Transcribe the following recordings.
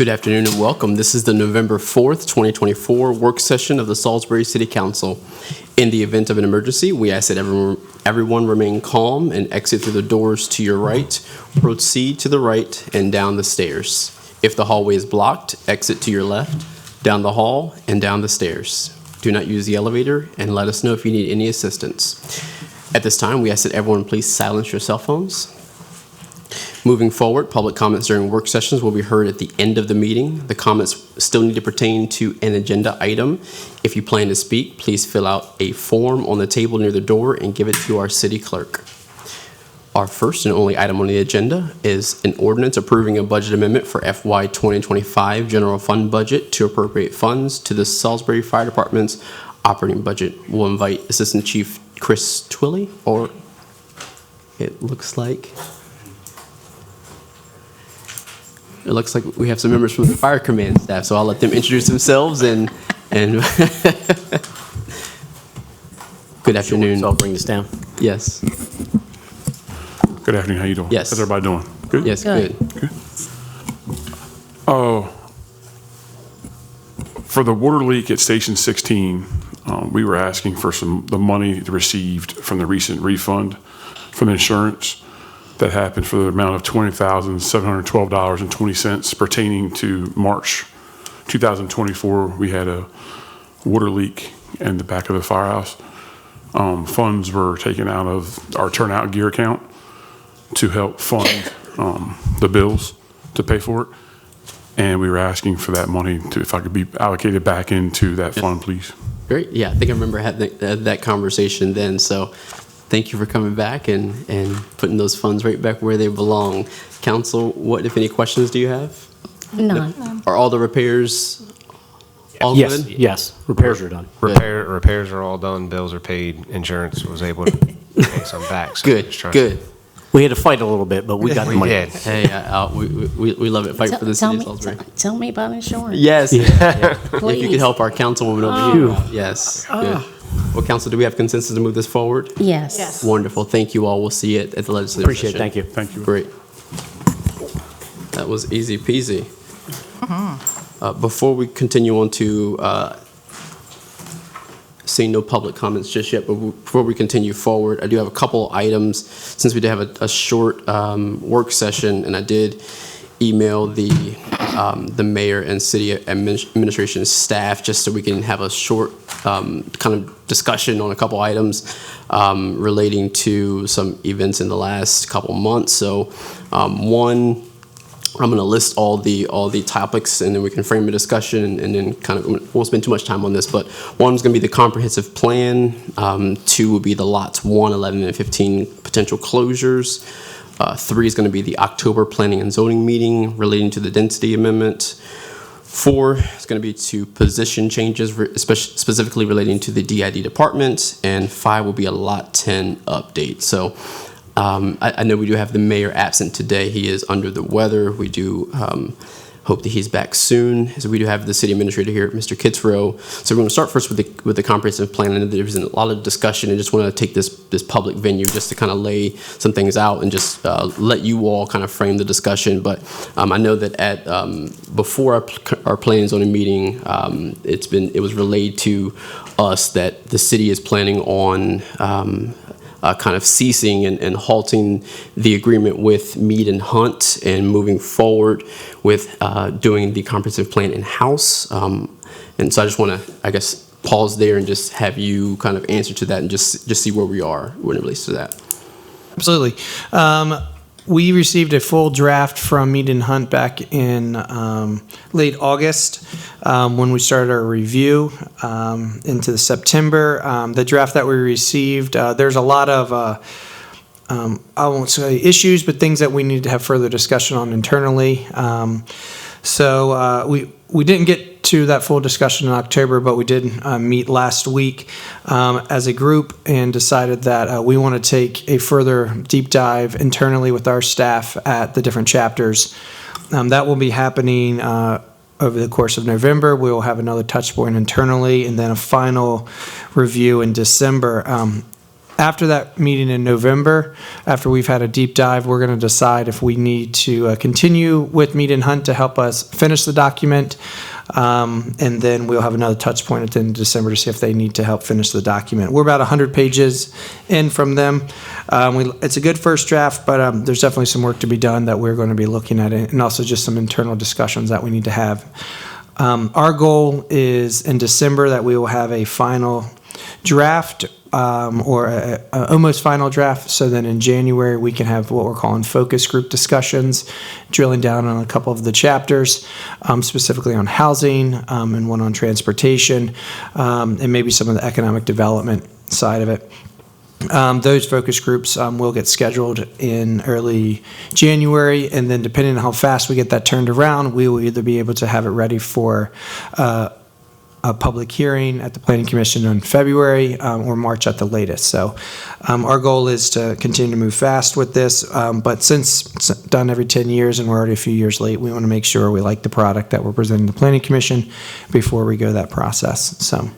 Good afternoon and welcome. This is the November 4th, 2024 work session of the Salisbury City Council. In the event of an emergency, we ask that everyone remain calm and exit through the doors to your right, proceed to the right and down the stairs. If the hallway is blocked, exit to your left, down the hall and down the stairs. Do not use the elevator and let us know if you need any assistance. At this time, we ask that everyone please silence your cell phones. Moving forward, public comments during work sessions will be heard at the end of the meeting. The comments still need to pertain to an agenda item. If you plan to speak, please fill out a form on the table near the door and give it to our city clerk. Our first and only item on the agenda is an ordinance approving a budget amendment for FY 2025 general fund budget to appropriate funds to the Salisbury Fire Department's operating budget. We'll invite Assistant Chief Chris Twilley, or it looks like we have some members from the Fire Command staff, so I'll let them introduce themselves and good afternoon. So I'll bring this down. Yes. Good afternoon. How you doing? Yes. How's everybody doing? Good? Yes, good. For the water leak at Station 16, we were asking for the money received from the recent refund from the insurance that happened for the amount of $20,712.20 pertaining to March 2024. We had a water leak in the back of the firehouse. Funds were taken out of our turnout gear account to help fund the bills to pay for it. And we were asking for that money if I could be allocated back into that fund, please. Great. Yeah, I think I remember having that conversation then. So thank you for coming back and putting those funds right back where they belong. Council, what, if any, questions do you have? None. Are all the repairs all Yes, good? yes, repairs are done. Repairs are all done, bills are paid, insurance was able to pay some back. So Good, just trying- good. We had to fight a little bit, but we got the We money. did. Hey, we love it. Fight for the city of Salisbury. Tell me about insurance. Yes. If you Please. could help our councilwoman over here. Yes, good. Well, council, do we have consensus to move this forward? Yes. Wonderful. Thank you all. We'll see you at the legislative Appreciate it, session. thank you. Thank you. Great. That was easy peasy. Before we continue on to seeing no public comments just yet, but before we continue forward, I do have a couple items since we did have a short work session, and I did email the mayor and city administration staff just so we can have a short kind of discussion on a couple items relating to some events in the last couple months. So one, I'm going to list all the topics, and then we can frame a discussion, and then kind of won't spend too much time on this. But one is going to be the comprehensive plan. Two will be the lots 1, 11, and 15 potential closures. 3 is going to be the October planning and zoning meeting relating to the density amendment. 4 is going to be to position changes, specifically relating to the DID department, and 5 will be a lot 10 update. So I know we do have the mayor absent today. He is under the weather. We do hope that he's back soon. So we do have the city administrator here, Mr. Kitzrow. So we're going to start first with the comprehensive plan. And there's a lot of discussion. I just want to take this public venue just to kind of lay some things out and just let you all kind of frame the discussion. But I know that at before our planning and zoning meeting, it was relayed to us that the city is planning on kind of ceasing and halting the agreement with Mead and Hunt and moving forward with doing the comprehensive plan in-house. And so I just want to, I guess, pause there and just have you kind of answer to that and just see where we are when it relates to that. Absolutely. We received a full draft from Mead and Hunt back in late August when we started our review into September. The draft that we received, there's a lot of, I won't say issues, but things that we need to have further discussion on internally. So we didn't get to that full discussion in October, but we did meet last week as a group and decided that we want to take a further deep dive internally with our staff at the different chapters. That will be happening over the course of November. We will have another touch point internally and then a final review in December. after that meeting in November, after we've had a deep dive, we're going to decide if we need to continue with Mead and Hunt to help us finish the document. And then we'll have another touch point at the end of December to see if they need to help finish the document. We're about 100 pages in from them. It's a good first draft, but there's definitely some work to be done that we're going to be looking at, and also just some internal discussions that we need to have. Our goal is in December that we will have a final draft or a almost final draft, so then in January we can have what we're calling focus group discussions, drilling down on a couple of the chapters, specifically on housing and one on transportation, and maybe some of the economic development side of it. Those focus groups will get scheduled in early January, and then depending on how fast we get that turned around, we will either be able to have it ready for a public hearing at the Planning Commission in February or March at the latest. So our goal is to continue to move fast with this, but since it's done every 10 years and we're already a few years late, we want to make sure we like the product that we're presenting to the Planning Commission before we go that process. So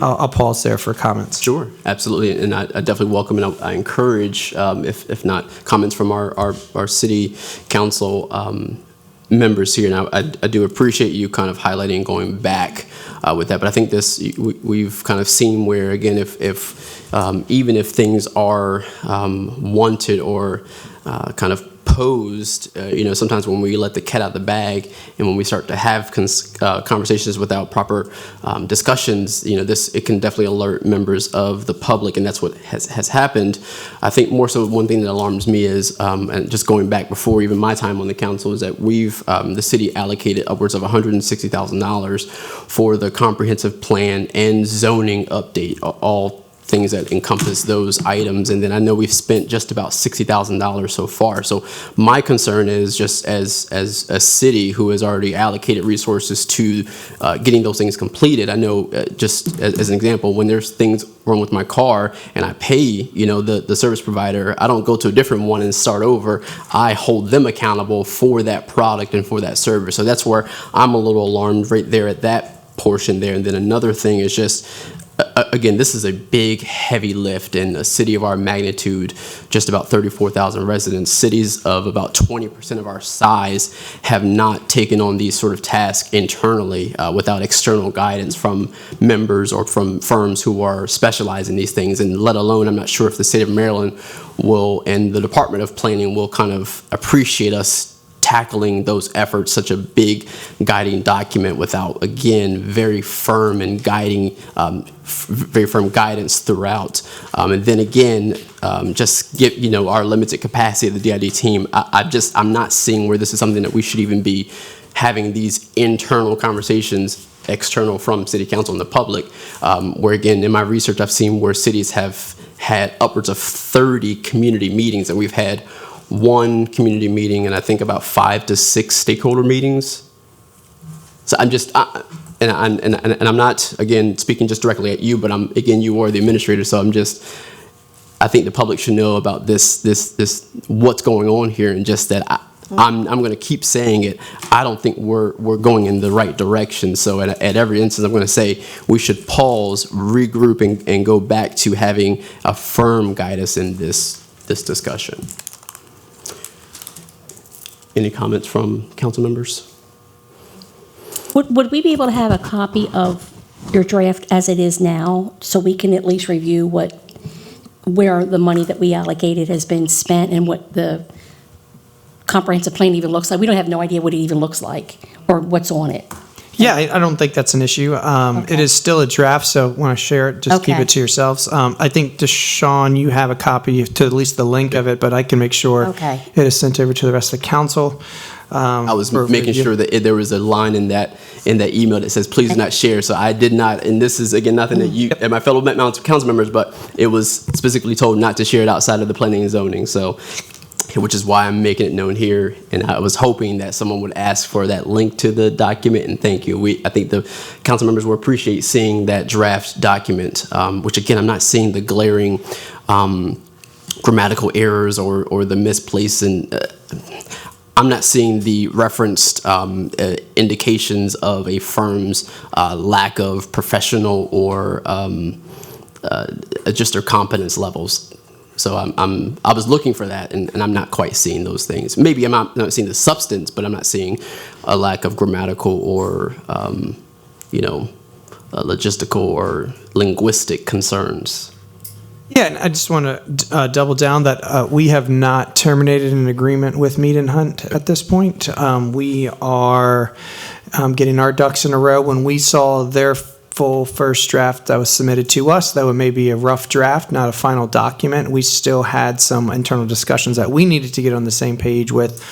I'll pause there for comments. Sure, absolutely, and I definitely welcome and I encourage, if not comments from our city council members here. Now, I do appreciate you kind of highlighting and going back with that, but I think we've kind of seen where, again, if even if things are wanted or kind of posed, sometimes when we let the cat out of the bag and when we start to have conversations without proper discussions, it can definitely alert members of the public, and that's what has happened. I think more so one thing that alarms me is, and just going back before even my time on the council, is that the city allocated upwards of $160,000 for the comprehensive plan and zoning update, all things that encompass those items. And then I know we've spent just about $60,000 so far. So my concern is, just as a city who has already allocated resources to getting those things completed, I know just as an example, when there's things wrong with my car and I pay, the service provider, I don't go to a different one and start over. I hold them accountable for that product and for that service. So that's where I'm a little alarmed right there at that portion there. And then another thing is just, again, this is a big, heavy lift in a city of our magnitude, just about 34,000 residents. Cities of about 20% of our size have not taken on these sort of tasks internally without external guidance from members or from firms who are specialized in these things. And let alone, I'm not sure if the state of Maryland and the Department of Planning will kind of appreciate us tackling those efforts, such a big guiding document without, again, very firm and very firm guidance throughout. And then again, just give, our limited capacity of the DID team, I'm not seeing where this is something that we should even be having these internal conversations external from city council and the public, where again, in my research, I've seen where cities have had upwards of 30 community meetings, and we've had one community meeting and I think about 5 to 6 stakeholder meetings. So I'm just, and I'm not, again, speaking just directly at you, but you are the administrator, so I think the public should know about this what's going on here, and just that I'm going to keep saying it. I don't think we're going in the right direction. So at every instance, I'm going to say we should pause, regroup, and go back to having a firm guidance in this discussion. Any comments from council members? Would we be able to have a copy of your draft as it is now, so we can at least review where the money that we allocated has been spent and what the comprehensive plan even looks like? We don't have no idea what it even looks like or what's on it. Yeah, I don't think that's an issue. Okay. It is still a draft, so want to share it, just keep Okay. it to yourselves. I think, Deshaun, you have a copy to at least the link of it, but I can make sure Okay. it is sent over to the rest of the council. I was for making review. sure that there was a line in that email that says, please do not share. So I did not, and this is, again, nothing that you and my fellow council members, but it was specifically told not to share it outside of the planning and zoning. So, which is why I'm making it known here. And I was hoping that someone would ask for that link to the document, and thank you. I think the council members will appreciate seeing that draft document, which again, I'm not seeing the glaring grammatical errors or the misplaced, and I'm not seeing the referenced indications of a firm's lack of professional or just their competence levels. So I was looking for that, and I'm not quite seeing those things. Maybe I'm not seeing the substance, but I'm not seeing a lack of grammatical or, logistical or linguistic concerns. Yeah, and I just want to double down that we have not terminated an agreement with Mead and Hunt at this point. We are getting our ducks in a row. When we saw their full first draft that was submitted to us, that was maybe a rough draft, not a final document. We still had some internal discussions that we needed to get on the same page with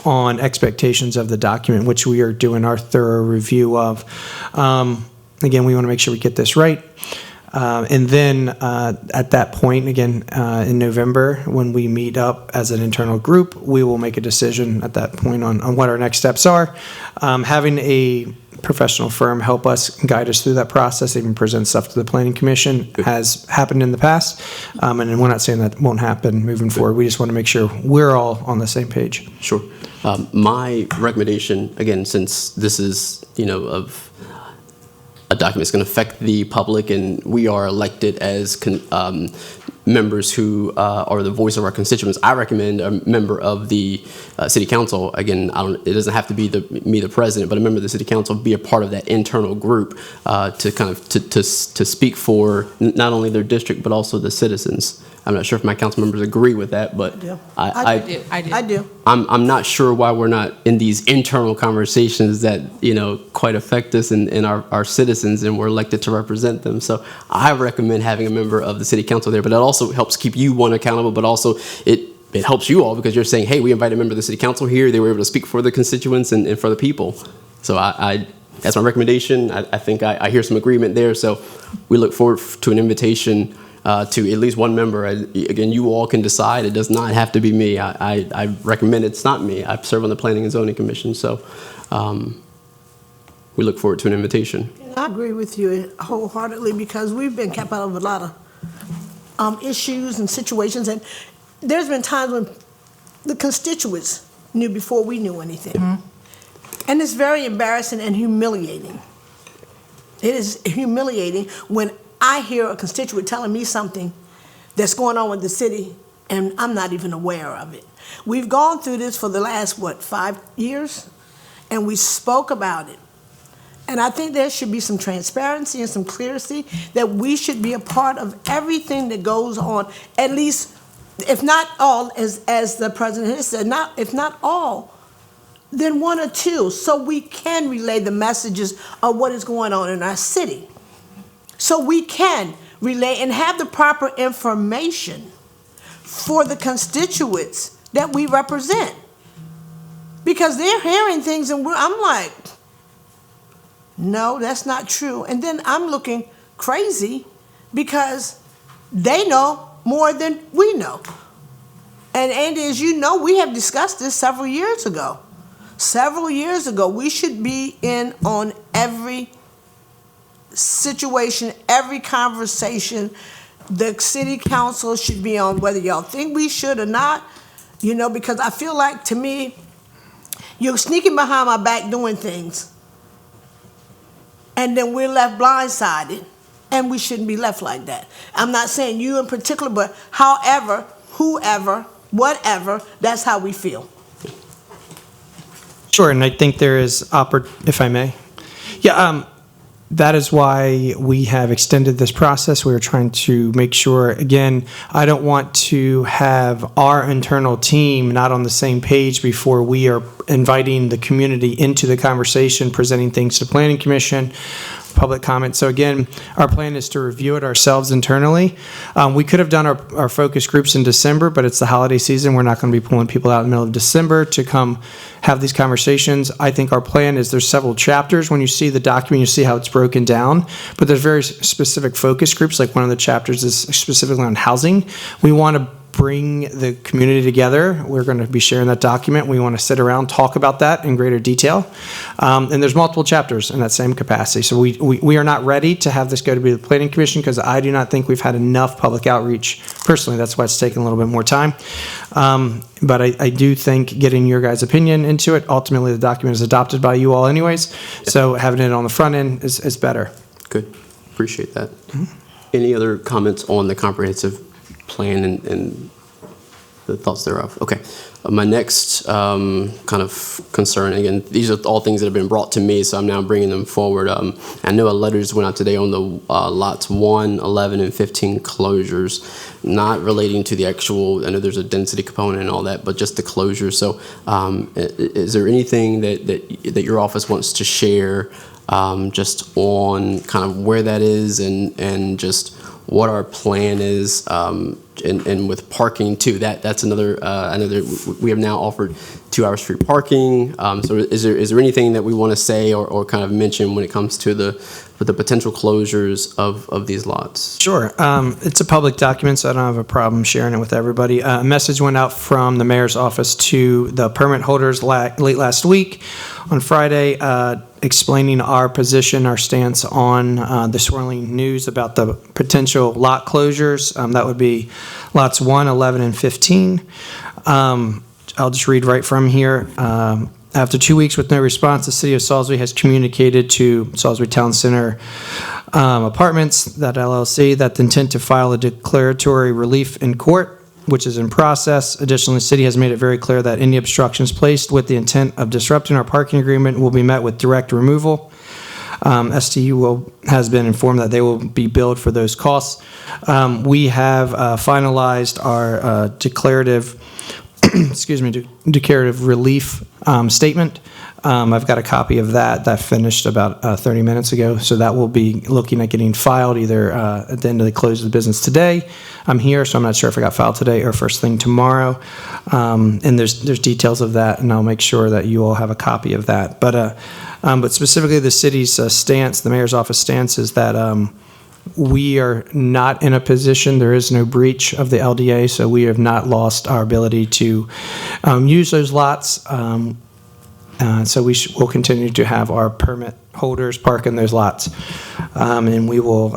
on expectations of the document, which we are doing our thorough review of. Again, we want to make sure we get this right. And then at that point, again, in November, when we meet up as an internal group, we will make a decision at that point on what our next steps are. Having a professional firm help us, guide us through that process, even present stuff to the Planning Commission has happened in the past. And we're not saying that won't happen moving forward. We just want to make sure we're all on the same page. Sure. My recommendation, again, since this is, of a document that's going to affect the public, and we are elected as members who are the voice of our constituents, I recommend a member of the city council. Again, it doesn't have to be me, the president, but a member of the city council be a part of that internal group to kind of to speak for not only their district but also the citizens. I'm not sure if my council members agree with that, but I do. I'm not sure why we're not in these internal conversations that quite affect us and our citizens, and we're elected to represent them. So I recommend having a member of the city council there, but it also helps keep you accountable, but also it helps you all because you're saying, hey, we invited a member of the city council here. They were able to speak for the constituents and for the people. So I that's my recommendation. I think I hear some agreement there. So we look forward to an invitation to at least one member. Again, you all can decide. It does not have to be me. I recommend it's not me. I serve on the Planning and Zoning Commission, so we look forward to an invitation. I agree with you wholeheartedly because we've been kept out of a lot of issues and situations, and there's been times when the constituents knew before we knew anything. Mm-hmm. And it's very embarrassing and humiliating. It is humiliating when I hear a constituent telling me something that's going on with the city, and I'm not even aware of it. We've gone through this for the last, 5 years? And we spoke about it. And I think there should be some transparency and some clarity that we should be a part of everything that goes on, at least, if not all, as the president has said, if not all, then one or two, so we can relay the messages of what is going on in our city. So we can relay and have the proper information for the constituents that we represent. Because they're hearing things and I'm like, no, that's not true. And then I'm looking crazy because they know more than we know. And Andy, as you know, we have discussed this several years ago. We should be in on every situation, every conversation. The city council should be on, whether y'all think we should or not, because I feel like, to me, you're sneaking behind my back doing things, and then we're left blindsided, and we shouldn't be left like that. I'm not saying you in particular, but however, whoever, whatever, that's how we feel. Sure, and I think there is, if I may. Yeah, that is why we have extended this process. We are trying to make sure, again, I don't want to have our internal team not on the same page before we are inviting the community into the conversation, presenting things to Planning Commission, public comment. So again, our plan is to review it ourselves internally. We could have done our focus groups in December, but it's the holiday season. We're not going to be pulling people out in the middle of December to come have these conversations. I think our plan is there's several chapters. When you see the document, you see how it's broken down, but there's very specific focus groups. Like one of the chapters is specifically on housing. We want to bring the community together. We're going to be sharing that document. We want to sit around, talk about that in greater detail. And there's multiple chapters in that same capacity. So we are not ready to have this go to be the Planning Commission because I do not think we've had enough public outreach. Personally, that's why it's taken a little bit more time. But I do think getting your guys' opinion into it, ultimately the document is adopted by you all anyways. So having it on the front end is better. Good. Appreciate that. Any other comments on the comprehensive plan and the thoughts thereof? Okay. My next kind of concern, again, these are all things that have been brought to me, so I'm now bringing them forward. I know a letters went out today on the lots 1, 11, and 15 closures, not relating to the actual, I know there's a density component and all that, but just the closures. So is there anything that your office wants to share just on kind of where that is and just what our plan is, and with parking too? That's another. I know that we have now offered 2 hours free parking. So is there anything that we want to say or kind of mention when it comes to the potential closures of these lots? Sure. It's a public document, so I don't have a problem sharing it with everybody. A message went out from the mayor's office to the permit holders late last week on Friday, explaining our position, our stance on the swirling news about the potential lot closures. That would be lots 1, 11, and 15. I'll just read right from here. After 2 weeks with no response, the City of Salisbury has communicated to Salisbury Town Center Apartments, that LLC, that the intent to file a declaratory relief in court, which is in process. Additionally, the city has made it very clear that any obstructions placed with the intent of disrupting our parking agreement will be met with direct removal. STU has been informed that they will be billed for those costs. We have finalized our declarative declarative relief statement. I've got a copy of that finished about 30 minutes ago, so that will be looking at getting filed either at the end of the close of the business today. I'm here, so I'm not sure if it got filed today or first thing tomorrow. And there's details of that, and I'll make sure that you all have a copy of that. But specifically, the city's stance, the mayor's office stance, is that we are not in a position, there is no breach of the LDA, so we have not lost our ability to use those lots. So will continue to have our permit holders park in those lots. And we will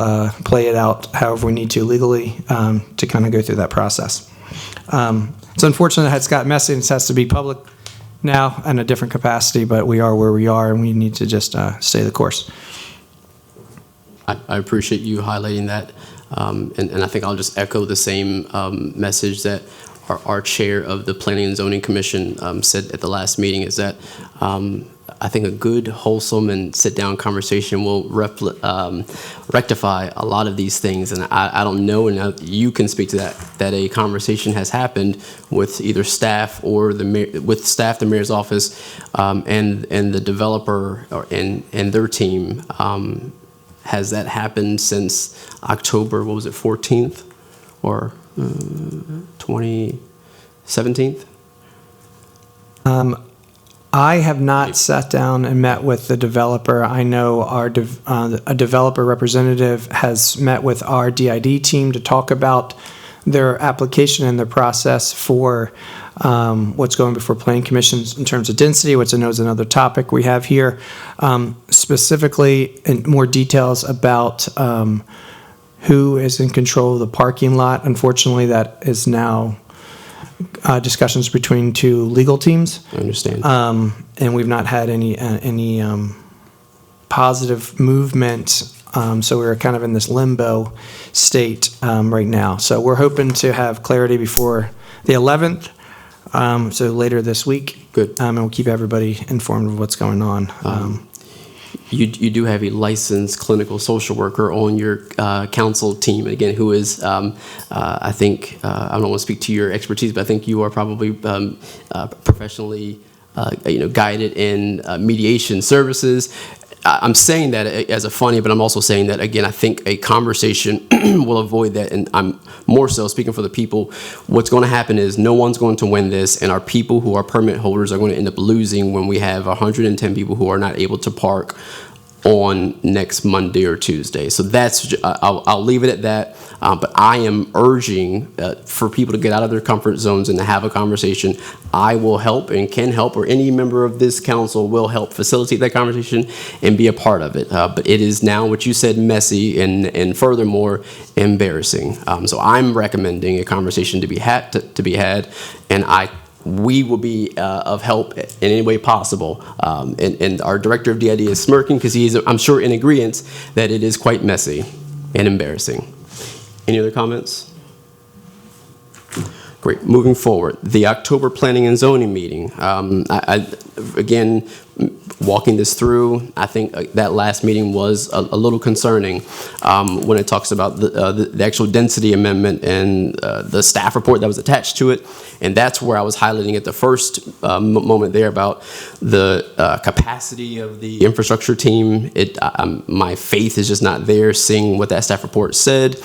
play it out however we need to legally to kind of go through that process. It's unfortunate that it's got messy and it has to be public now in a different capacity, but we are where we are and we need to just stay the course. I appreciate you highlighting that, and I think I'll just echo the same message that our chair of the Planning and Zoning Commission said at the last meeting, is that I think a good, wholesome, and sit-down conversation will rectify a lot of these things. And I don't know, and you can speak to that a conversation has happened with either staff or the mayor's office, and the developer and their team. Has that happened since October, what was it, 14th or 2017th? I have not sat down and met with the developer. I know a developer representative has met with our DID team to talk about their application and their process for what's going before planning commissions in terms of density, which I know is another topic we have here. Specifically, in more details about who is in control of the parking lot. Unfortunately, that is now discussions between 2 legal teams. I understand. And we've not had any positive movement. So we're kind of in this limbo state right now. So we're hoping to have clarity before the 11th. So later this week. Good. And we'll keep everybody informed of what's going on. You do have a licensed clinical social worker on your council team, again, who is, I think, I don't want to speak to your expertise, but I think you are probably professionally, guided in mediation services. I'm saying that as a funny, but I'm also saying that, again, I think a conversation will avoid that. And I'm more so speaking for the people. What's going to happen is no one's going to win this, and our people who are permit holders are going to end up losing when we have 110 people who are not able to park on next Monday or Tuesday. So that's, I'll leave it at that. But I am urging for people to get out of their comfort zones and to have a conversation. I will help and can help, or any member of this council will help facilitate that conversation and be a part of it. But it is now, what you said, messy and furthermore embarrassing. So I'm recommending a conversation to be had, and we will be of help in any way possible. And our director of DID is smirking because he is, I'm sure, in agreement that it is quite messy and embarrassing. Any other comments? Great. Moving forward, the October Planning and Zoning meeting. Again, walking this through, I think that last meeting was a little concerning when it talks about the actual density amendment and the staff report that was attached to it. And that's where I was highlighting at the first moment there about the capacity of the infrastructure team. My faith is just not there seeing what that staff report said.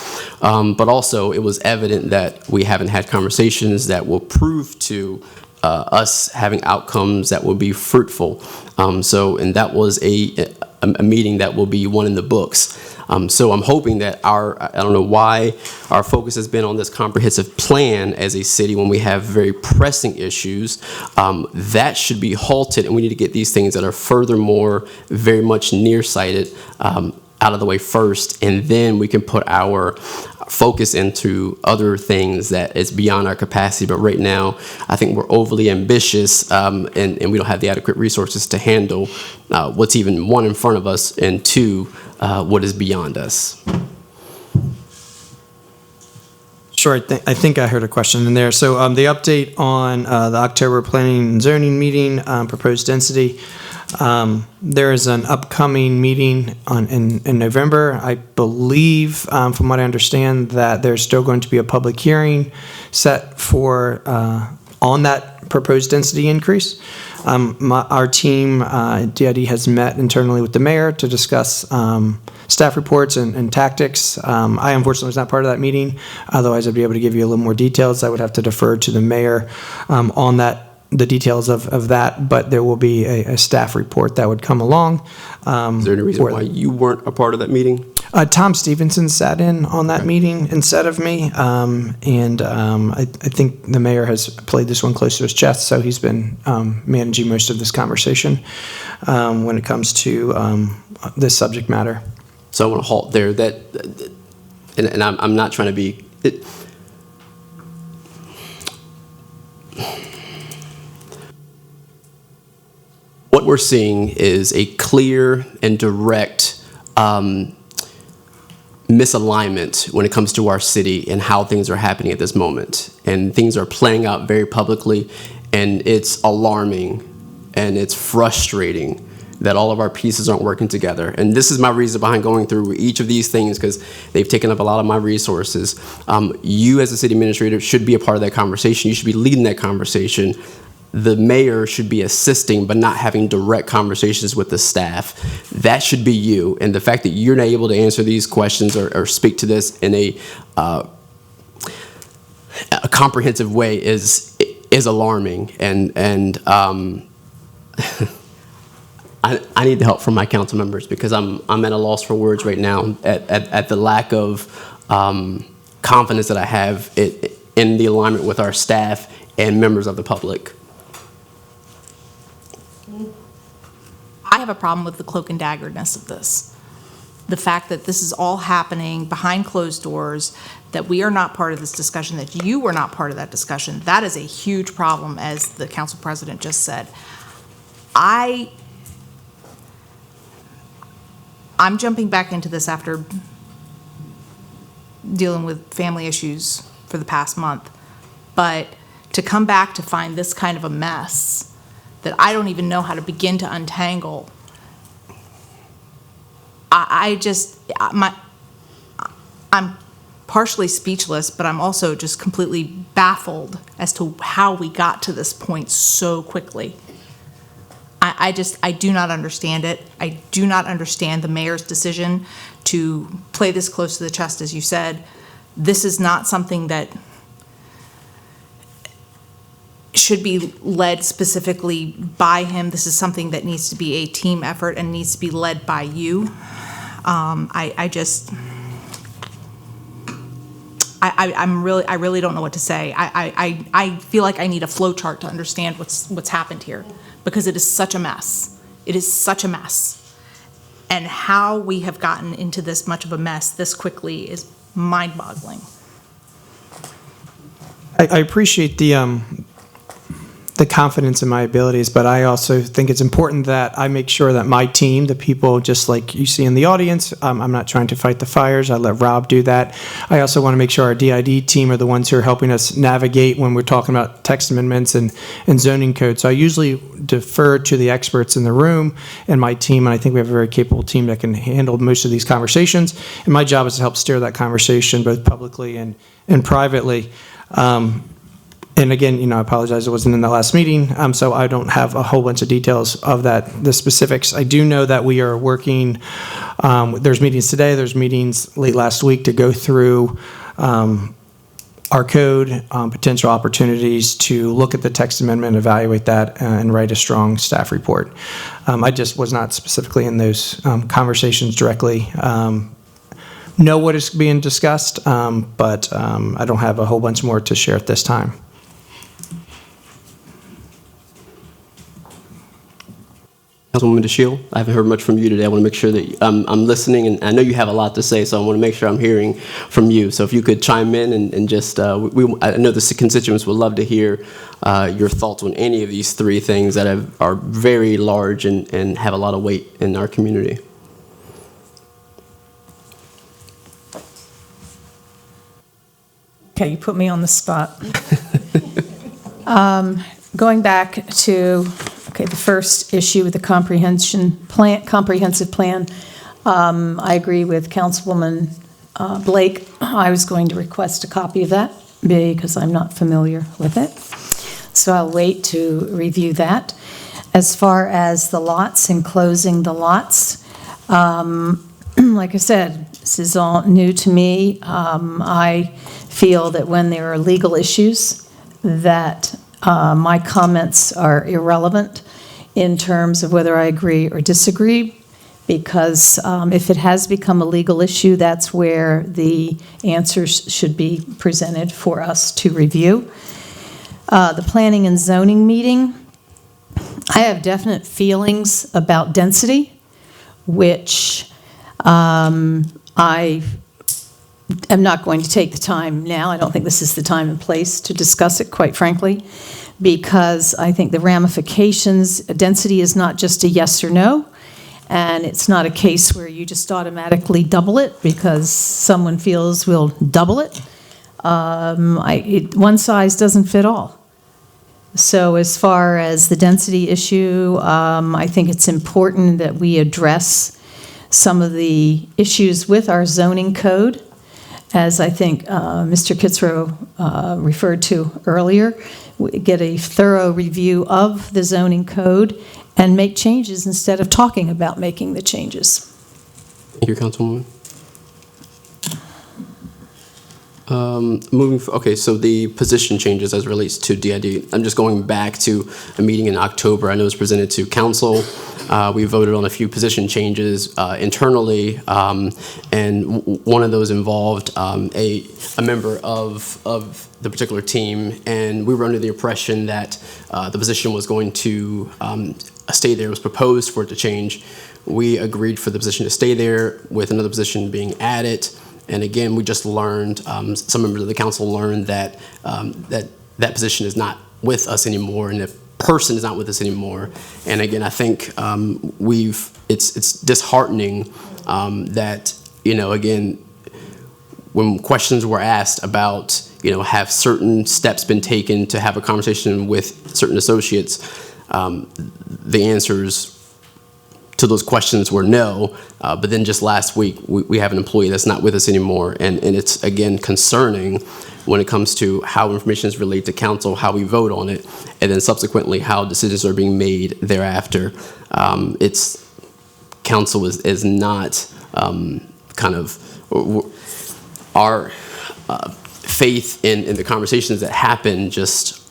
But also, it was evident that we haven't had conversations that will prove to us having outcomes that will be fruitful. And that was a meeting that will be one in the books. So I'm hoping that I don't know why our focus has been on this comprehensive plan as a city when we have very pressing issues. That should be halted, and we need to get these things that are furthermore very much nearsighted out of the way first, and then we can put our focus into other things that is beyond our capacity. But right now, I think we're overly ambitious, and we don't have the adequate resources to handle what's even, one, in front of us, and two, what is beyond us. Sure, I think I heard a question in there. So the update on the October Planning and Zoning meeting, proposed density. There is an upcoming meeting in November. I believe, from what I understand, that there's still going to be a public hearing set for on that proposed density increase. Our team, DID, has met internally with the mayor to discuss staff reports and tactics. I unfortunately was not part of that meeting. Otherwise, I'd be able to give you a little more details. I would have to defer to the mayor on that, the details of that, but there will be a staff report that would come along. Is there any reason why you weren't a part of that meeting? Tom Stevenson sat in on that meeting instead of me, and I think the mayor has played this one close to his chest, so he's been managing most of this conversation when it comes to this subject matter. So I want to halt there. And I'm not trying to be. What we're seeing is a clear and direct misalignment when it comes to our city and how things are happening at this moment. And things are playing out very publicly, and it's alarming and it's frustrating that all of our pieces aren't working together. And this is my reason behind going through each of these things, because they've taken up a lot of my resources. You as a city administrator should be a part of that conversation. You should be leading that conversation. The mayor should be assisting, but not having direct conversations with the staff. That should be you. And the fact that you're not able to answer these questions or speak to this in a comprehensive way is alarming. And I need the help from my council members, because I'm at a loss for words right now at the lack of confidence that I have in the alignment with our staff and members of the public. I have a problem with the cloak and daggerness of this. The fact that this is all happening behind closed doors, that we are not part of this discussion, that you were not part of that discussion, that is a huge problem, as the council president just said. I'm jumping back into this after dealing with family issues for the past month, but to come back to find this kind of a mess that I don't even know how to begin to untangle. I'm partially speechless, but I'm also just completely baffled as to how we got to this point so quickly. I do not understand it. I do not understand the mayor's decision to play this close to the chest, as you said. This is not something that should be led specifically by him. This is something that needs to be a team effort and needs to be led by you. I really don't know what to say. I feel like I need a flow chart to understand what's happened here, because it is such a mess. It is such a mess. And how we have gotten into this much of a mess this quickly is mind-boggling. I appreciate the the confidence in my abilities, but I also think it's important that I make sure that my team, the people just like you see in the audience, I'm not trying to fight the fires. I let Rob do that. I also want to make sure our DID team are the ones who are helping us navigate when we're talking about text amendments and zoning code. So I usually defer to the experts in the room and my team, and I think we have a very capable team that can handle most of these conversations. And my job is to help steer that conversation both publicly and privately. And again, I apologize, it wasn't in the last meeting, so I don't have a whole bunch of details of that, the specifics. I do know that we are working, there's meetings today, there's meetings late last week to go through our code, potential opportunities to look at the text amendment, evaluate that, and write a strong staff report. I just was not specifically in those conversations directly. Know what is being discussed, but I don't have a whole bunch more to share at this time. Councilwoman DeShiel, I haven't heard much from you today. I want to make sure that I'm listening, and I know you have a lot to say, so I want to make sure I'm hearing from you. So if you could chime in and just, I know the constituents would love to hear your thoughts on any of these three things that are very large and have a lot of weight in our community. Okay, you put me on the spot. Going back to, the first issue with the comprehensive plan, I agree with Councilwoman Blake. I was going to request a copy of that because I'm not familiar with it. So I'll wait to review that. As far as the lots and closing the lots, like I said, this is all new to me. I feel that when there are legal issues, that my comments are irrelevant in terms of whether I agree or disagree, because if it has become a legal issue, that's where the answers should be presented for us to review. The planning and zoning meeting, I have definite feelings about density, which I am not going to take the time now. I don't think this is the time and place to discuss it, quite frankly, because I think the ramifications, density is not just a yes or no, and it's not a case where you just automatically double it because someone feels we'll double it. One size doesn't fit all. So as far as the density issue, I think it's important that we address some of the issues with our zoning code, as I think Mr. Kitzrow referred to earlier. We get a thorough review of the zoning code and make changes instead of talking about making the changes. Thank you, Councilwoman. Okay, so the position changes as it relates to DID. I'm just going back to a meeting in October. I know it was presented to council. We voted on a few position changes internally, and one of those involved a member of the particular team, and we were under the impression that the position was going to stay there. It was proposed for it to change. We agreed for the position to stay there with another position being added. And again, we just learned, some members of the council learned that that position is not with us anymore, and the person is not with us anymore. And again, I think it's disheartening that, again, when questions were asked about, have certain steps been taken to have a conversation with certain associates, the answers to those questions were no, but then just last week, we have an employee that's not with us anymore, and it's, again, concerning when it comes to how information is relayed to council, how we vote on it, and then subsequently how decisions are being made thereafter. Council is not kind of our faith in the conversations that happen just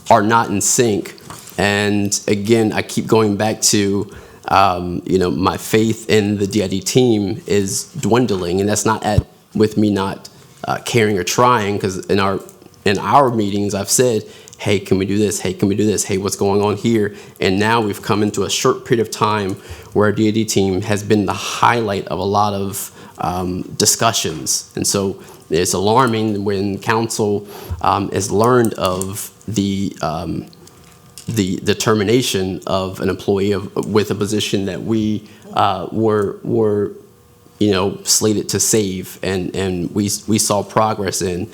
are not in sync. And again, I keep going back to, my faith in the DID team is dwindling, and that's not with me not caring or trying, because in our meetings, I've said, hey, can we do this? Hey, can we do this? Hey, what's going on here? And now we've come into a short period of time where our DID team has been the highlight of a lot of discussions. And so It's alarming when council is learned of the termination of an employee with a position that we were slated to save, and we saw progress in.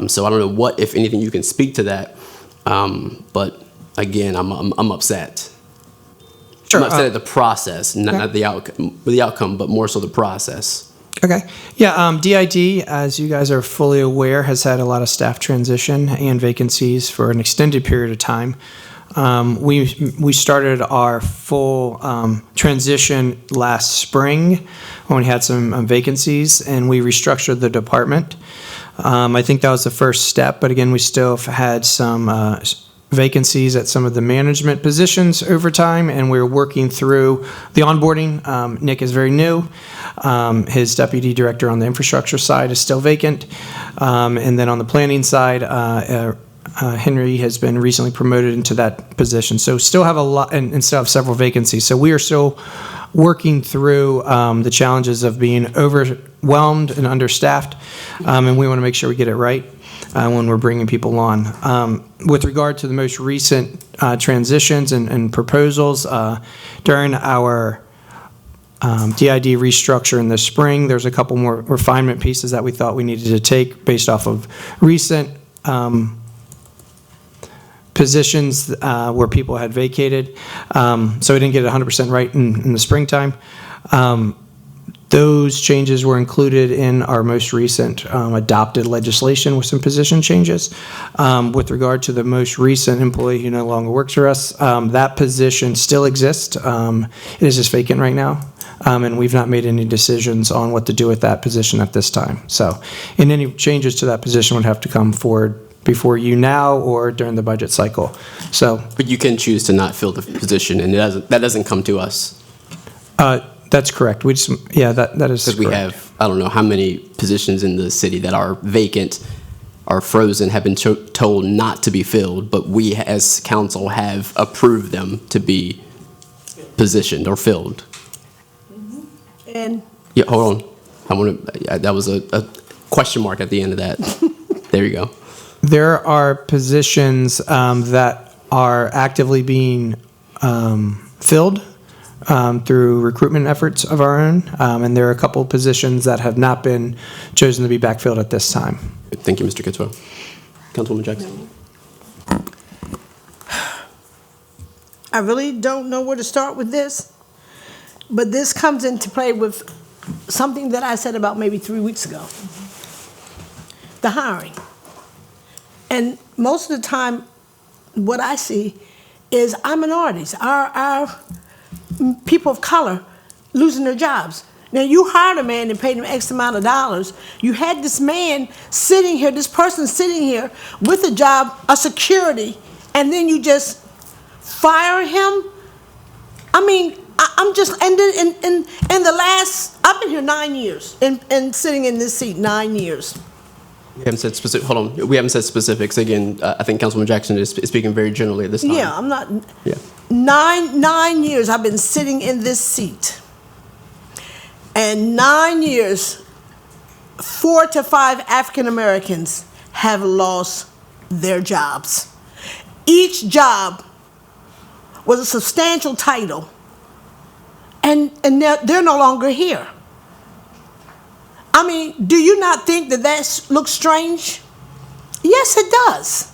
So I don't know what, if anything, you can speak to that. But again, I'm upset. Sure. I'm upset at the process, not the outcome, but more so the process. Okay. Yeah, DID, as you guys are fully aware, has had a lot of staff transition and vacancies for an extended period of time. We started our full transition last spring when we had some vacancies, and we restructured the department. I think that was the first step, but again, we still have had some vacancies at some of the management positions over time, and we're working through the onboarding. Nick is very new. His deputy director on the infrastructure side is still vacant. And then on the planning side, Henry has been recently promoted into that position. So still have a lot, and still have several vacancies. So we are still working through the challenges of being overwhelmed and understaffed, and we want to make sure we get it right when we're bringing people on. With regard to the most recent transitions and proposals, during our DID restructure in the spring, there's a couple more refinement pieces that we thought we needed to take based off of recent positions where people had vacated. So we didn't get it 100% right in the springtime. Those changes were included in our most recent adopted legislation with some position changes. With regard to the most recent employee who no longer works for us, that position still exists. It is just vacant right now. And we've not made any decisions on what to do with that position at this time. So, and any changes to that position would have to come forward before you now or during the budget cycle. So, But you can choose to not fill the position, and that doesn't come to us. that's correct. We just, that is Because we correct. have, I don't know how many positions in the city that are vacant, are frozen, have been told not to be filled, but we as council have approved them to be positioned or filled. And Yeah, hold on. I want to, that was a question mark at the end of that. There you go. There are positions that are actively being filled through recruitment efforts of our own, and there are a couple of positions that have not been chosen to be backfilled at this time. Thank you, Mr. Kitzrow. Councilwoman Jackson. I really don't know where to start with this, but this comes into play with something that I said about maybe 3 weeks ago. The hiring. And most of the time, what I see is our minorities, our people of color losing their jobs. Now, you hired a man and paid him X amount of dollars. You had this man sitting here, this person sitting here with a job, a security, and then you just fire him? I mean, I'm just, and in the last, I've been here 9 years and sitting in this seat 9 years. We haven't said specific, hold on. We haven't said specifics. Again, I think Councilwoman Jackson is speaking very generally at this time. Yeah, I'm not. Yeah. 9 years I've been sitting in this seat. And 9 years, 4 to 5 African Americans have lost their jobs. Each job was a substantial title, and they're no longer here. I mean, do you not think that looks strange? Yes, it does.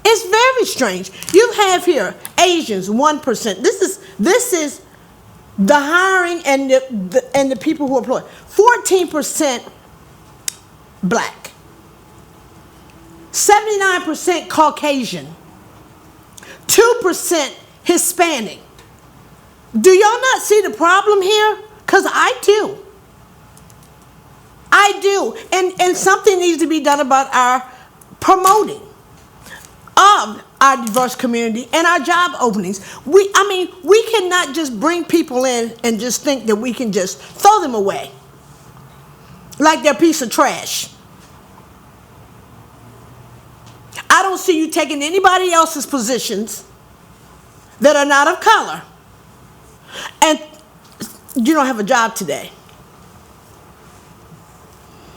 It's very strange. You have here Asians, 1%. This is the hiring and the people who are employed. 14% black, 79% Caucasian, 2% Hispanic. Do y'all not see the problem here? Because I do. I do. And something needs to be done about our promoting of our diverse community and our job openings. We cannot just bring people in and just think that we can just throw them away like they're a piece of trash. I don't see you taking anybody else's positions that are not of color, and you don't have a job today.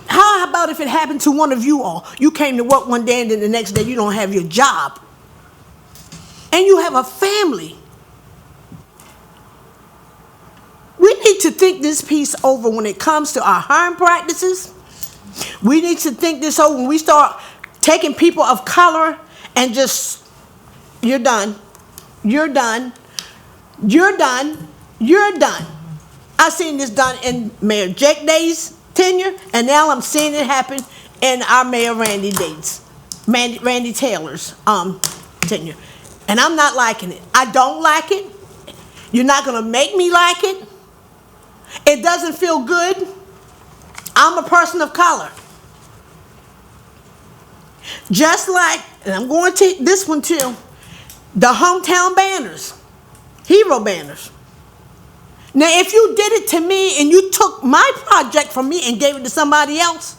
How about about if it happened to one of you all? You came to work one day and then the next day you don't have your job. And you have a family. We need to think this piece over when it comes to our hiring practices. We need to think this over when we start taking people of color and just, you're done, you're done, you're done, you're done. I've seen this done in Mayor Jake Day's tenure, and now I'm seeing it happen in our Mayor Randy Taylor's tenure. And I'm not liking it. I don't like it. You're not gonna make me like it. It doesn't feel good. I'm a person of color. Just like, and I'm going to this one too, the hometown banners, hero banners. Now, if you did it to me and you took my project from me and gave it to somebody else,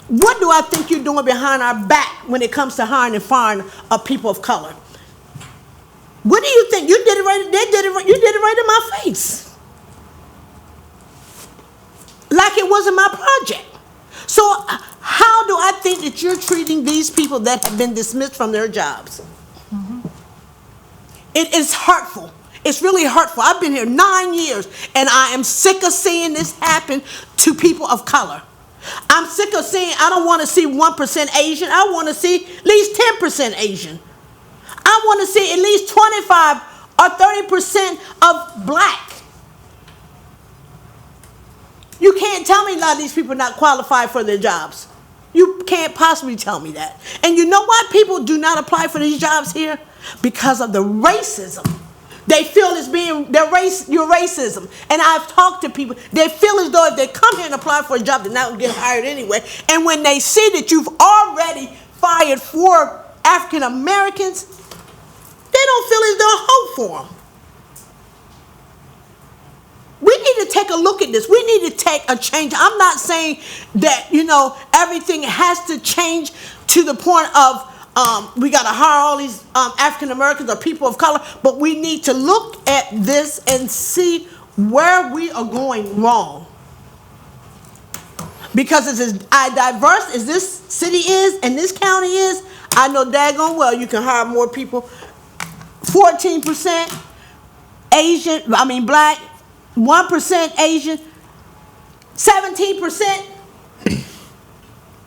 what do I think you're doing behind our back when it comes to hiring and firing of people of color? What do you think? You did it right, they did it right, you did it right in my face. Like it wasn't my project. So how do I think that you're treating these people that have been dismissed from their jobs? It is hurtful. It's really hurtful. I've been here 9 years, and I am sick of seeing this happen to people of color. I'm sick of seeing, I don't want to see 1% Asian. I want to see at least 10% Asian. I want to see at least 25 or 30% of black. You can't tell me a lot of these people are not qualified for their jobs. You can't possibly tell me that. And you know why people do not apply for these jobs here? Because of the racism. They feel it's being your racism. And I've talked to people, they feel as though if they come here and apply for a job, they're not going to get hired anyway. And when they see that you've already fired 4 African Americans, they don't feel as though hope for them. We need to take a look at this. We need to take a change. I'm not saying that, everything has to change to the point of we got to hire all these African Americans or people of color, but we need to look at this and see where we are going wrong. Because it's as diverse as this city is and this county is, I know daggone well you can hire more people. 14% black, 1% Asian, 17%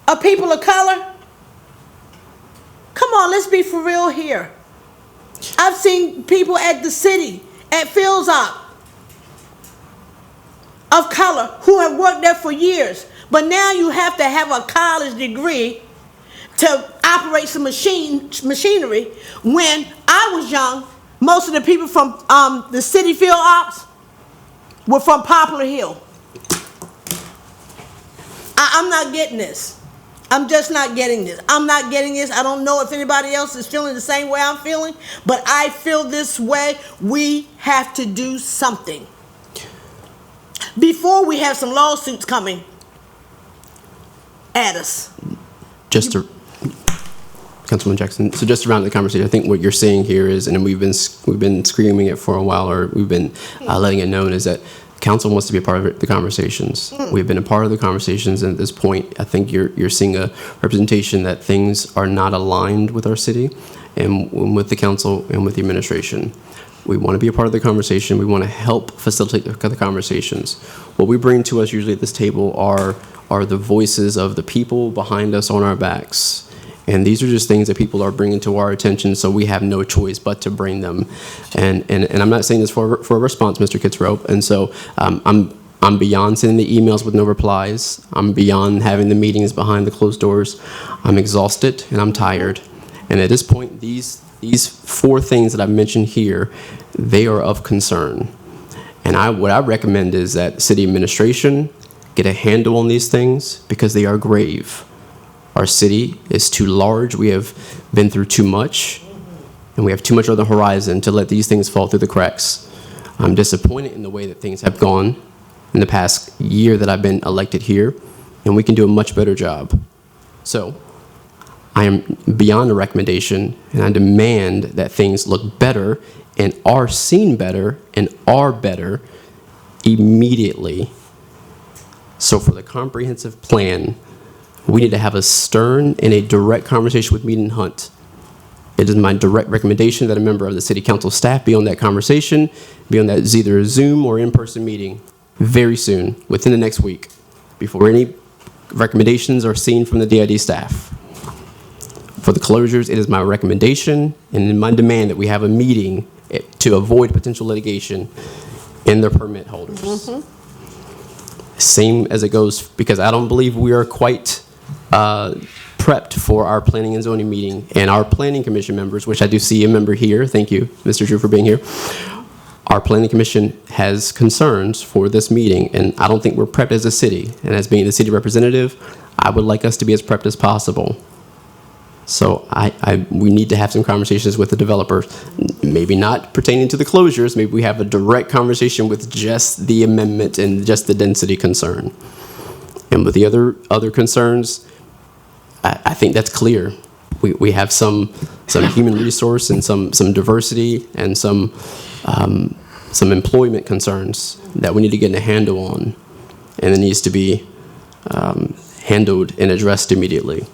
of people of color. Come on, let's be for real here. I've seen people at the city, at Fields Op, of color who have worked there for years. But now you have to have a college degree to operate some machinery. When I was young, most of the people from the city field ops were from Poplar Hill. I'm not getting this. I'm just not getting this. I'm not getting this. I don't know if anybody else is feeling the same way I'm feeling, but I feel this way. We have to do something before we have some lawsuits coming at us. Councilman Jackson, so just around the conversation, I think what you're saying here is, and we've been screaming it for a while, or we've been letting it known, is that council wants to be a part of the conversations. We've been a part of the conversations, and at this point, I think you're seeing a representation that things are not aligned with our city and with the council and with the administration. We want to be a part of the conversation. We want to help facilitate the conversations. What we bring to us usually at this table are the voices of the people behind us on our backs. And these are just things that people are bringing to our attention, so we have no choice but to bring them. And I'm not saying this for a response, Mr. Kitzrow. And so I'm beyond sending the emails with no replies. I'm beyond having the meetings behind the closed doors. I'm exhausted and I'm tired. And at this point, these 4 things that I've mentioned here, they are of concern. And what I recommend is that city administration get a handle on these things because they are grave. Our city is too large. We have been through too much, and we have too much on the horizon to let these things fall through the cracks. I'm disappointed in the way that things have gone in the past year that I've been elected here, and we can do a much better job. So I am beyond a recommendation, and I demand that things look better and are seen better and are better immediately. So for the comprehensive plan, we need to have a stern and a direct conversation with Mead and Hunt. It is my direct recommendation that a member of the city council staff be on that conversation, be on that either a Zoom or in-person meeting very soon, within the next week, before any recommendations are seen from the DID staff. For the closures, it is my recommendation and my demand that we have a meeting to avoid potential litigation in the permit holders. Same as it goes, because I don't believe we are quite prepped for our planning and zoning meeting, and our planning commission members, which I do see a member here, thank you, Mr. Drew, for being here. Our planning commission has concerns for this meeting, and I don't think we're prepped as a city. And as being the city representative, I would like us to be as prepped as possible. So we need to have some conversations with the developers, maybe not pertaining to the closures. Maybe we have a direct conversation with just the amendment and just the density concern. And with the other concerns, I think that's clear. We have some human resource and some diversity and some employment concerns that we need to get a handle on, and it needs to be handled and addressed immediately.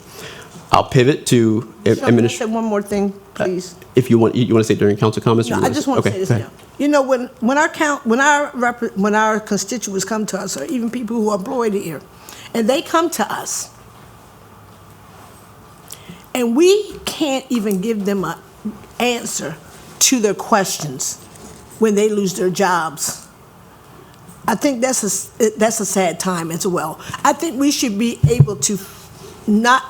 I'll pivot to Can I say one more thing, please? If you want to say during council comments. No, I just want to say this now. You know, when our constituents come to us, or even people who are employed here, and they come to us, and we can't even give them an answer to their questions when they lose their jobs, I think that's a sad time as well. I think we should be able to not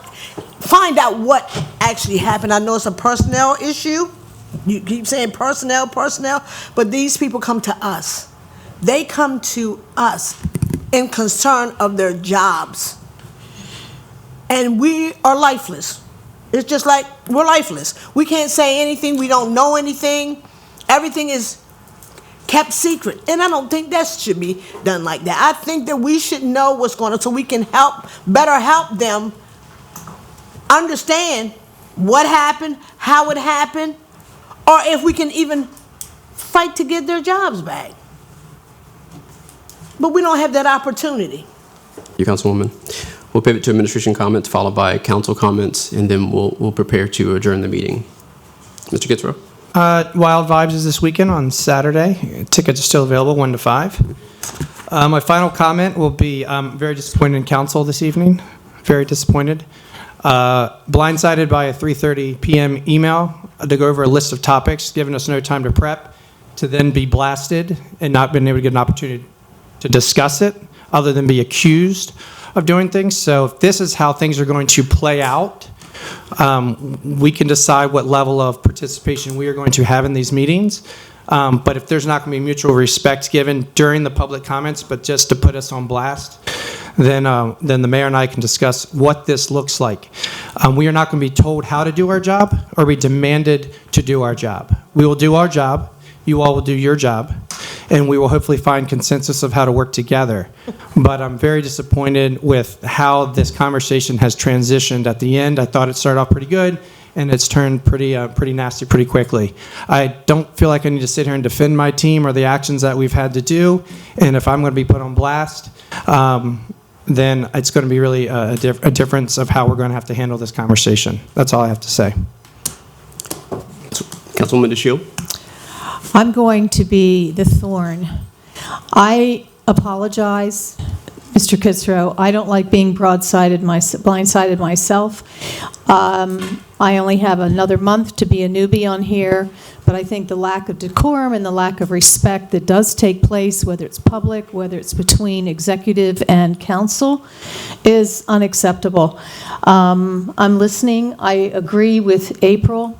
find out what actually happened. I know it's a personnel issue. You keep saying personnel, but these people come to us. They come to us in concern of their jobs. And we are lifeless. It's just like we're lifeless. We can't say anything. We don't know anything. Everything is kept secret. And I don't think that should be done like that. I think that we should know what's going on so we can better help them understand what happened, how it happened, or if we can even fight to get their jobs back. But we don't have that opportunity. You, Councilwoman. We'll pivot to administration comments, followed by council comments, and then we'll prepare to adjourn the meeting. Mr. Kitzrow. Wild Vibes is this weekend on Saturday. Tickets are still available, 1 to 5. My final comment will be, I'm very disappointed in council this evening. Very disappointed. Blindsided by a 3:30 p.m. email to go over a list of topics, giving us no time to prep, to then be blasted and not being able to get an opportunity to discuss it, other than be accused of doing things. So if this is how things are going to play out, we can decide what level of participation we are going to have in these meetings. But if there's not going to be mutual respect given during the public comments, but just to put us on blast, then the mayor and I can discuss what this looks like. We are not going to be told how to do our job or be demanded to do our job. We will do our job. You all will do your job. And we will hopefully find consensus of how to work together. But I'm very disappointed with how this conversation has transitioned at the end. I thought it started off pretty good, and it's turned pretty nasty pretty quickly. I don't feel like I need to sit here and defend my team or the actions that we've had to do. And if I'm going to be put on blast, then it's going to be really a difference of how we're going to have to handle this conversation. That's all I have to say. Councilwoman DeShield. I'm going to be the thorn. I apologize, Mr. Kitzrow. I don't like being blindsided myself. I only have another month to be a newbie on here, but I think the lack of decorum and the lack of respect that does take place, whether it's public, whether it's between executive and council, is unacceptable. I'm listening. I agree with April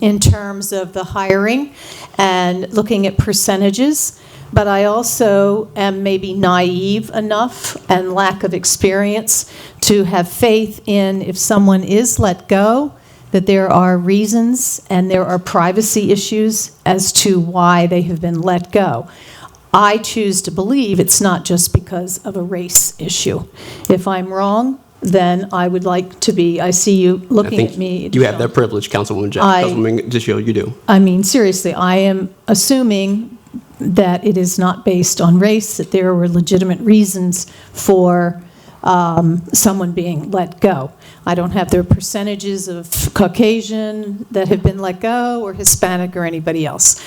in terms of the hiring and looking at percentages, but I also am maybe naive enough and lack of experience to have faith in, if someone is let go, that there are reasons and there are privacy issues as to why they have been let go. I choose to believe it's not just because of a race issue. If I'm wrong, then I would like to be. I see you looking at me. You have that privilege, Councilwoman DeShield, you do. I mean, seriously, I am assuming, that it is not based on race, that there were legitimate reasons for someone being let go. I don't have the percentages of Caucasian that have been let go, or Hispanic, or anybody else.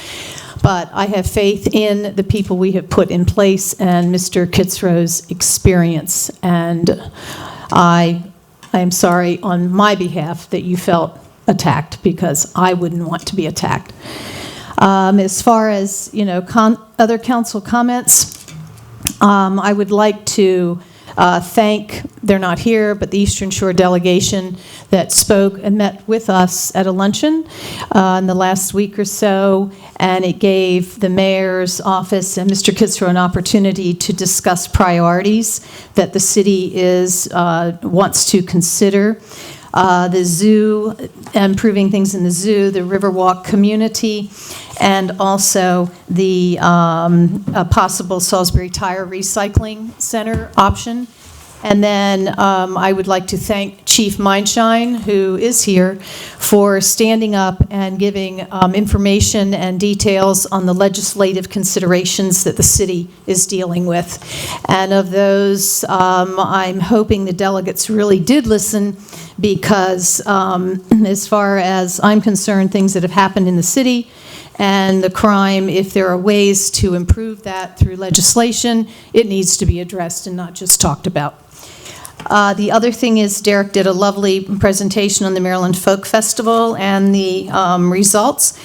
But I have faith in the people we have put in place and Mr. Kitzrow's experience. And I am sorry on my behalf that you felt attacked, because I wouldn't want to be attacked. As far as, other council comments, I would like to thank, they're not here, but the Eastern Shore delegation that spoke and met with us at a luncheon in the last week or so, and it gave the mayor's office and Mr. Kitzrow an opportunity to discuss priorities that the city wants to consider. The zoo, improving things in the zoo, the Riverwalk community, and also the possible Salisbury Tire Recycling Center option. And then I would like to thank Chief Mindshine, who is here, for standing up and giving information and details on the legislative considerations that the city is dealing with. And of those, I'm hoping the delegates really did listen, because as far as I'm concerned, things that have happened in the city and the crime, if there are ways to improve that through legislation, it needs to be addressed and not just talked about. The other thing is Derek did a lovely presentation on the Maryland Folk Festival and the results.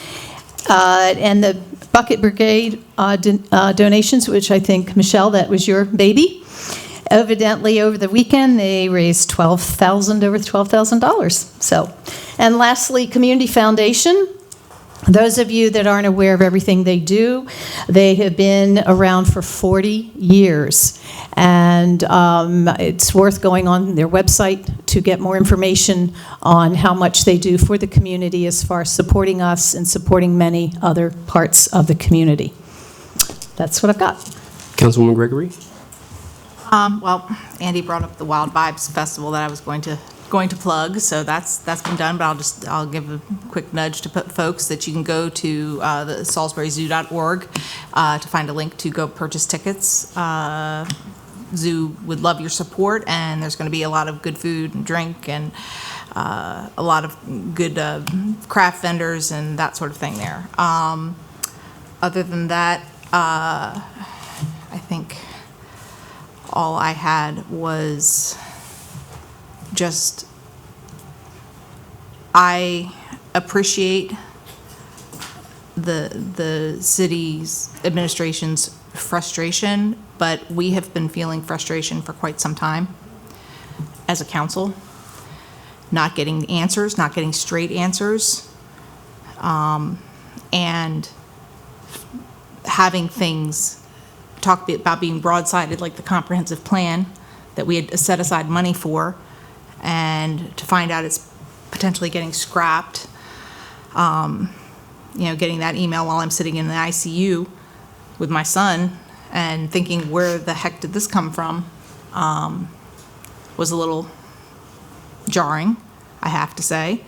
And the Bucket Brigade donations, which I think, Michelle, that was your baby. Evidently, over the weekend, they raised over $12,000. So, and lastly, Community Foundation. Those of you that aren't aware of everything they do, they have been around for 40 years. And it's worth going on their website to get more information on how much they do for the community as far as supporting us and supporting many other parts of the community. That's what I've got. Councilwoman Gregory? Well, Andy brought up the Wild Vibes Festival that I was going to plug, so that's been done, but I'll give a quick nudge to folks that you can go to the salisburyzoo.org to find a link to go purchase tickets. Zoo would love your support, and there's going to be a lot of good food and drink and a lot of good craft vendors and that sort of thing there. Other than that, I think all I had was just, I appreciate the city's administration's frustration, but we have been feeling frustration for quite some time as a council, not getting answers, not getting straight answers, and having things talk about being broadsided, like the comprehensive plan that we had set aside money for, and to find out it's potentially getting scrapped. Getting that email while I'm sitting in the ICU with my son and thinking, where the heck did this come from, was a little jarring, I have to say.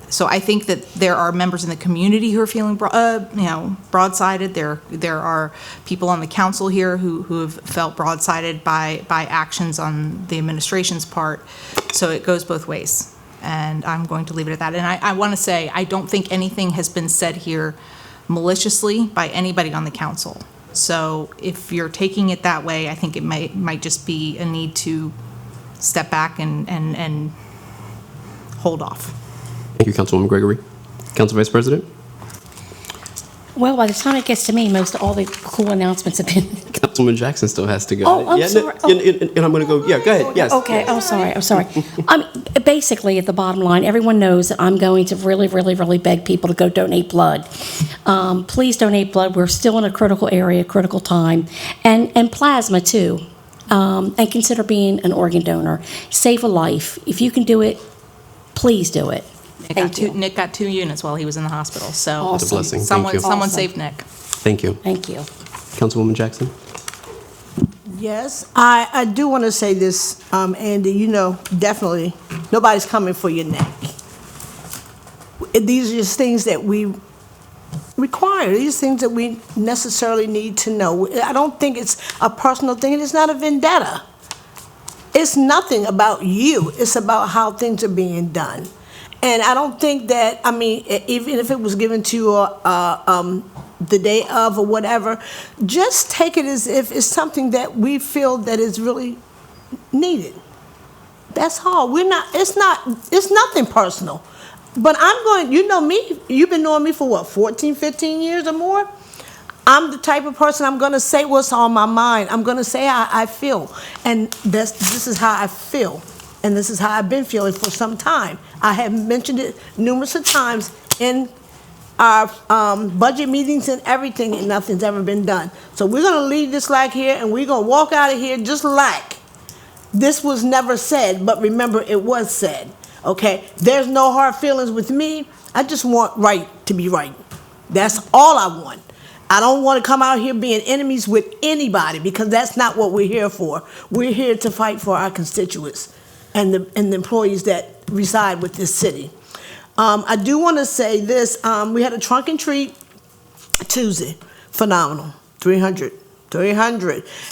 So I think that there are members in the community who are feeling, broadsided. There are people on the council here who have felt broadsided by actions on the administration's part. So it goes both ways, and I'm going to leave it at that. And I want to say, I don't think anything has been said here maliciously by anybody on the council. So if you're taking it that way, I think it might just be a need to step back and hold off. Thank you, Councilwoman Gregory. Council Vice President? Well, by the time it gets to me, most of all the cool announcements have been. Councilwoman Jackson still has to go. Oh, I'm sorry. And I'm going to go, yeah, go ahead, yes. Okay, I'm sorry. Basically, at the bottom line, everyone knows that I'm going to really, really, really beg people to go donate blood. Please donate blood. We're still in a critical area, critical time. And plasma, too. And consider being an organ donor. Save a life. If you can do it, please do it. Nick got 2 units while he was in the hospital, so. Awesome. It's a blessing. Thank you. Someone Awesome. saved Nick. Thank you. Thank you. Councilwoman Jackson? Yes, I do want to say this, Andy, definitely, nobody's coming for your neck. These are just things that we required. These things that we necessarily need to know. I don't think it's a personal thing, and it's not a vendetta. It's nothing about you. It's about how things are being done. And I don't think that, I mean, even if it was given to you the day of or whatever, just take it as if it's something that we feel that is really needed. That's all. It's nothing personal. But I'm going, you know me, you've been knowing me for what, 14, 15 years or more? I'm the type of person, I'm going to say what's on my mind. I'm going to say how I feel. And this is how I feel. And this is how I've been feeling for some time. I have mentioned it numerous of times in our budget meetings and everything, and nothing's ever been done. So we're going to leave this like here, and we're going to walk out of here just like this was never said, but remember, it was said. Okay? There's no hard feelings with me. I just want right to be right. That's all I want. I don't want to come out here being enemies with anybody, because that's not what we're here for. We're here to fight for our constituents and the employees that reside with this city. I do want to say this. We had a trunk and treat Tuesday. Phenomenal. 300.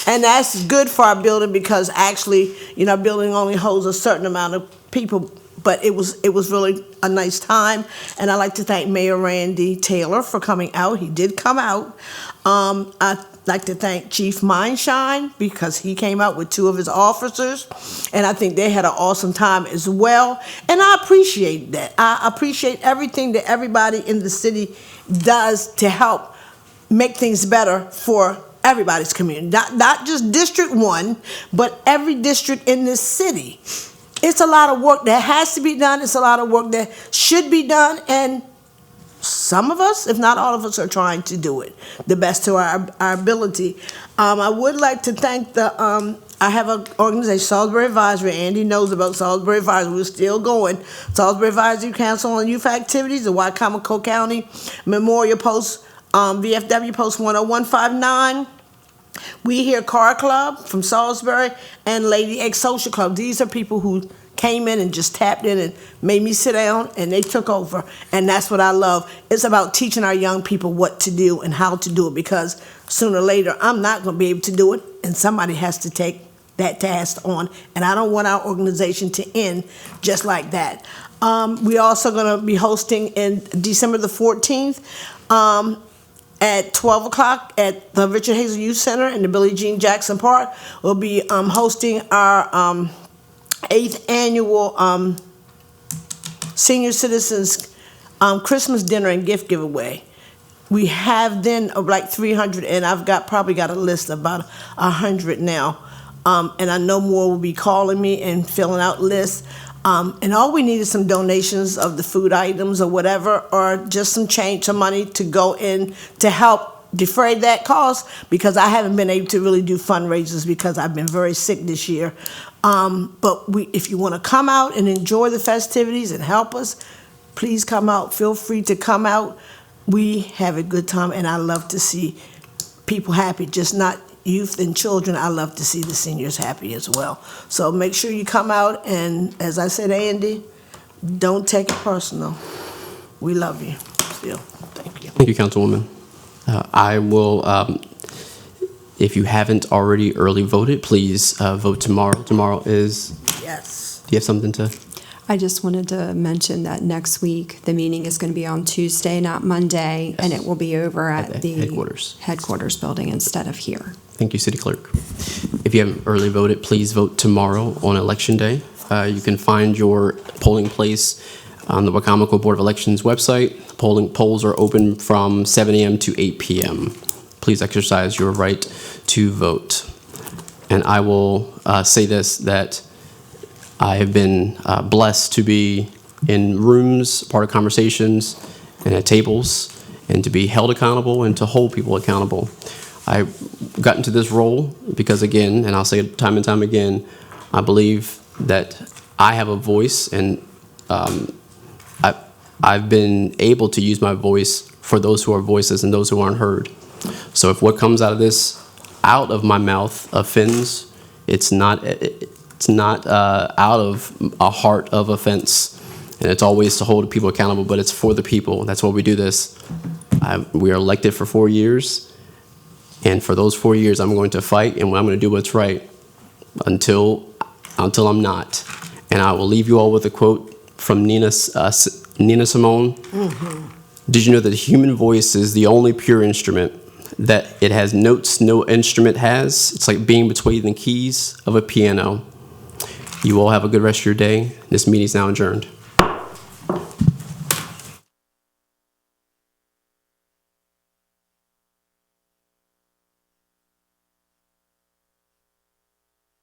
And that's good for our building, because actually, you know, our building only holds a certain amount of people, but it was really a nice time. And I'd like to thank Mayor Randy Taylor for coming out. He did come out. I'd like to thank Chief Mindshine, because he came out with 2 of his officers, and I think they had an awesome time as well. And I appreciate that. I appreciate everything that everybody in the city does to help make things better for everybody's community. Not just District 1, but every district in this city. It's a lot of work that has to be done. It's a lot of work that should be done, and some of us, if not all of us, are trying to do it the best to our ability. I would like to thank I have an organization, Salisbury Advisory. Andy knows about Salisbury Advisory. We're still going. Salisbury Advisory Council on Youth Activities, the Wycomico County Memorial Post, VFW Post 10159. We Hear Car Club from Salisbury, and Lady X Social Club. These are people who came in and just tapped in and made me sit down, and they took over. And that's what I love. It's about teaching our young people what to do and how to do it, because sooner or later, I'm not going to be able to do it, and somebody has to take that task on. And I don't want our organization to end just like that. We're also going to be hosting in December the 14th, at 12 o'clock at the Richard Hazel Youth Center in the Billie Jean Jackson Park. We'll be hosting our 8th annual Senior Citizens Christmas dinner and gift giveaway. We have then like 300, and I've probably got a list of about 100 now. And I know more will be calling me and filling out lists. And all we need is some donations of the food items or whatever, or just some change, some money to go in to help defray that cost, because I haven't been able to really do fundraisers because I've been very sick this year. But if you want to come out and enjoy the festivities and help us, please come out. Feel free to come out. We have a good time, and I love to see people happy, just not youth and children. I love to see the seniors happy as well. So make sure you come out, and as I said, Andy, don't take it personal. We love you still. Thank you. Thank you, Councilwoman. I will, if you haven't already early voted, please vote tomorrow. Tomorrow is, Yes. do you have something to? I just wanted to mention that next week, the meeting is going to be on Tuesday, not Monday, Yes. and it will be over at the headquarters building instead of here. Thank you, City Clerk. If you haven't early voted, please vote tomorrow on Election Day. You can find your polling place on the Wycomico Board of Elections website. Polls are open from 7 a.m. to 8 p.m. Please exercise your right to vote. And I will say this, that I have been blessed to be in rooms, part of conversations, and at tables, and to be held accountable and to hold people accountable. I got into this role because, again, and I'll say it time and time again, I believe that I have a voice, and I've been able to use my voice for those who are voiceless and those who aren't heard. So if what comes out of my mouth offends, it's not out of a heart of offense, and it's always to hold people accountable, but it's for the people. That's why we do this. We are elected for 4 years, and for those 4 years, I'm going to fight, and I'm going to do what's right until I'm not. And I will leave you all with a quote from Nina Simone. Did you know that the human voice is the only pure instrument, that it has notes no instrument has? It's like being between the keys of a piano. You all have a good rest of your day. This meeting is now adjourned.